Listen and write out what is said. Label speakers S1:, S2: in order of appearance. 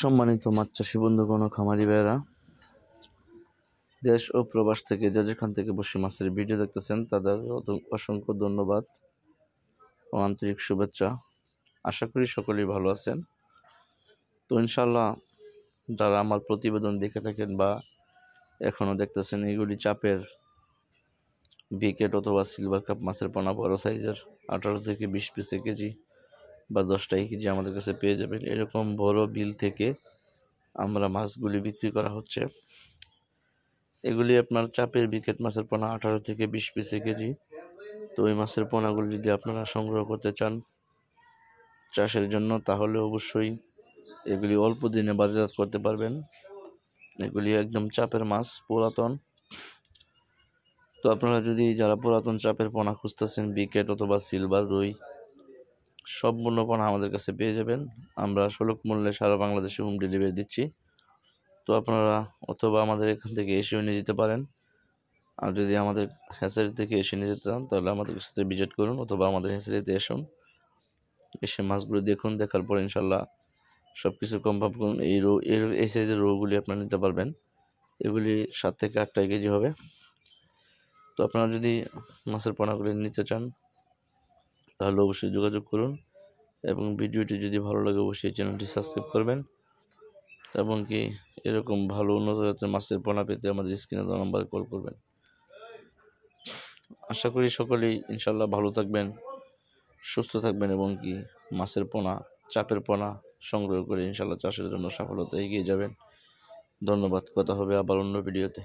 S1: সম্মানিত মাছ চাষী বন্ধুগণ ও খামারি ভাইয়েরা, দেশ ও প্রবাস থেকে যে যেখান থেকে বসে মাছের ভিডিও দেখতেছেন তাদের অসংখ্য ধন্যবাদ ও আন্তরিক শুভেচ্ছা। আশা করি সকলেই ভালো আছেন। তো ইনশাল্লাহ যারা আমার প্রতিবেদন দেখে থাকেন বা এখনও দেখতেছেন, এগুলি চাপের বিকেট অথবা সিলভার কাপ মাছের পোনা বড় সাইজের 18 থেকে 20 পিসে কেজি বা 10টাই কেজি আমাদের কাছে পেয়ে যাবেন। এরকম বড় বিল থেকে আমরা মাছগুলি বিক্রি করা হচ্ছে। এগুলি আপনার চাপের বিকেট মাছের পোনা 18 থেকে 20 পিসে কেজি। তো ওই মাছের পোনাগুলি যদি আপনারা সংগ্রহ করতে চান চাষের জন্য, তাহলে অবশ্যই এগুলি অল্প দিনে বাজারজাত করতে পারবেন। এগুলি একদম চাপের মাছ, পুরাতন। তো আপনারা যদি যারা পুরাতন চাপের পোনা খুঁজতেছেন, বিকেট অথবা সিলভার, রুই, সম্পূর্ণ পোনা আমাদের কাছে পেয়ে যাবেন। আমরা সুলভ মূল্যে সারা বাংলাদেশে হোম ডেলিভারি দিচ্ছি। তো আপনারা অথবা আমাদের এখান থেকে এসেও নিয়ে যেতে পারেন। আর যদি আমাদের হ্যাচারি থেকে এসে নিয়ে যেতে চান তাহলে আমাদের সাথে ভিজিট করুন অথবা আমাদের হ্যাচারিতে এসে মাছগুলো দেখুন। দেখার পর ইনশাল্লাহ সব কিছু কনফার্ম করুন। এই সাইজের রোগুলি আপনারা নিতে পারবেন। এগুলি 7 থেকে 8 কেজি হবে। তো আপনারা যদি মাছের পোনাগুলি নিতে চান তাহলে অবশ্যই যোগাযোগ করুন এবং ভিডিওটি যদি ভালো লাগে অবশ্যই চ্যানেলটি সাবস্ক্রাইব করবেন এবং কি এরকম ভালো উন্নত জাতের মাছের পোনা পেতে আমাদের স্ক্রিনে দেওয়া নাম্বারে কল করবেন। আশা করি সকলেই ইনশাল্লাহ ভালো থাকবেন, সুস্থ থাকবেন এবং কি মাছের পোনা, চাপের পোনা সংগ্রহ করে ইনশাল্লাহ চাষের জন্য সফলতা এগিয়ে যাবেন। ধন্যবাদ। কথা হবে আবার অন্য ভিডিওতে।